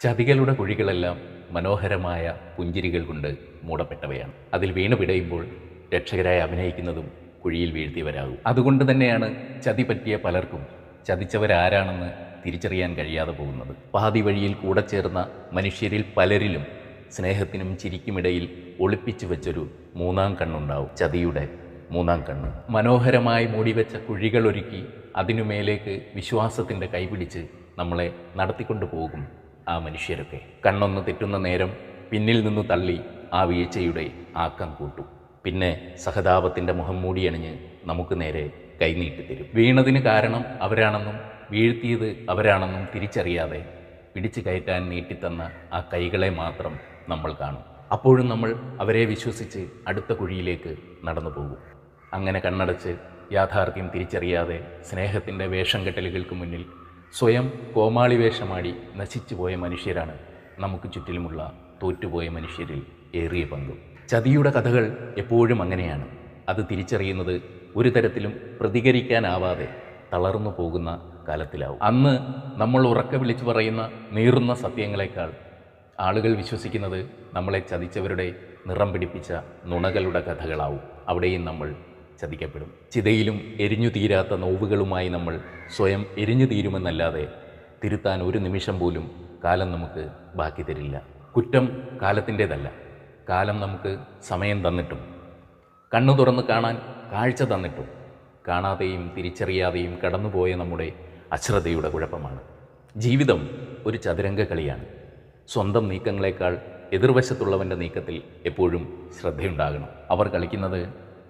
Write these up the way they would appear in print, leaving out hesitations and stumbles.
ചതികളുടെ കുഴികളെല്ലാം മനോഹരമായ പുഞ്ചിരികൾ കൊണ്ട് മൂടപ്പെട്ടവയാണ്. അതിൽ വീണു പിടയുമ്പോൾ രക്ഷകരായി അഭിനയിക്കുന്നതും കുഴിയിൽ വീഴ്ത്തിയവരാകും. അതുകൊണ്ട് തന്നെയാണ് ചതി പറ്റിയ പലർക്കും ചതിച്ചവരാരാണെന്ന് തിരിച്ചറിയാൻ കഴിയാതെ പോകുന്നത്. പാതി വഴിയിൽ കൂടെ ചേർന്ന മനുഷ്യരിൽ പലരിലും സ്നേഹത്തിനും ചിരിക്കുമിടയിൽ ഒളിപ്പിച്ചു വെച്ചൊരു മൂന്നാം കണ്ണുണ്ടാവും, ചതിയുടെ മൂന്നാം കണ്ണ്. മനോഹരമായി മൂടിവെച്ച കുഴികളൊരുക്കി അതിനുമേലേക്ക് വിശ്വാസത്തിൻ്റെ കൈപിടിച്ച് നമ്മളെ നടത്തിക്കൊണ്ടു പോകും ആ മനുഷ്യരൊക്കെ. കണ്ണൊന്ന് തെറ്റുന്ന നേരം പിന്നിൽ നിന്നു തള്ളി ആ വീഴ്ചയുടെ ആക്കം കൂട്ടും. പിന്നെ സഹതാപത്തിൻ്റെ മുഖം മൂടിയണിഞ്ഞ് നമുക്ക് നേരെ കൈനീട്ടിത്തരും. വീണതിന് കാരണം അവരാണെന്നും വീഴ്ത്തിയത് അവരാണെന്നും തിരിച്ചറിയാതെ പിടിച്ചു കയറ്റാൻ നീട്ടിത്തന്ന ആ കൈകളെ മാത്രം നമ്മൾ കാണും. അപ്പോഴും നമ്മൾ അവരെ വിശ്വസിച്ച് അടുത്ത കുഴിയിലേക്ക് നടന്നു പോകും. അങ്ങനെ കണ്ണടച്ച് യാഥാർത്ഥ്യം തിരിച്ചറിയാതെ സ്നേഹത്തിൻ്റെ വേഷം കെട്ടലുകൾക്ക് മുന്നിൽ സ്വയം കോമാളി വേഷമാടി നശിച്ചുപോയ മനുഷ്യരാണ് നമുക്ക് ചുറ്റിലുമുള്ള തോറ്റുപോയ മനുഷ്യരിൽ ഏറിയ പങ്കും. ചതിയുടെ കഥകൾ എപ്പോഴും അങ്ങനെയാണ്. അത് തിരിച്ചറിയുന്നത് ഒരു തരത്തിലും പ്രതികരിക്കാനാവാതെ തളർന്നു പോകുന്ന കാലത്തിലാവും. അന്ന് നമ്മൾ ഉറക്കെ വിളിച്ചു പറയുന്ന നീറുന്ന സത്യങ്ങളെക്കാൾ ആളുകൾ വിശ്വസിക്കുന്നത് നമ്മളെ ചതിച്ചവരുടെ നിറം പിടിപ്പിച്ച നുണകളുടെ കഥകളാവും. അവിടെയും നമ്മൾ ചതിക്കപ്പെടും. ചിതയിലും എരിഞ്ഞു തീരാത്ത നോവുകളുമായി നമ്മൾ സ്വയം എരിഞ്ഞു തീരുമെന്നല്ലാതെ തിരുത്താൻ ഒരു നിമിഷം പോലും കാലം നമുക്ക് ബാക്കി തരില്ല. കുറ്റം കാലത്തിൻ്റേതല്ല. കാലം നമുക്ക് സമയം തന്നിട്ടും കണ്ണു തുറന്ന് കാണാൻ കാഴ്ച തന്നിട്ടും കാണാതെയും തിരിച്ചറിയാതെയും കടന്നുപോയ നമ്മുടെ അശ്രദ്ധയുടെ കുഴപ്പമാണ്. ജീവിതം ഒരു ചതുരംഗ കളിയാണ്. സ്വന്തം നീക്കങ്ങളെക്കാൾ എതിർവശത്തുള്ളവൻ്റെ നീക്കത്തിൽ എപ്പോഴും ശ്രദ്ധയുണ്ടാകണം. അവർ കളിക്കുന്നത്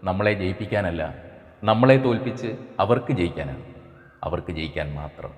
നമ്മളെ ജയിപ്പിക്കാനല്ല, നമ്മളെ തോൽപ്പിച്ച് അവർക്ക് ജയിക്കാനാണ്. അവർക്ക് ജയിക്കാൻ മാത്രം.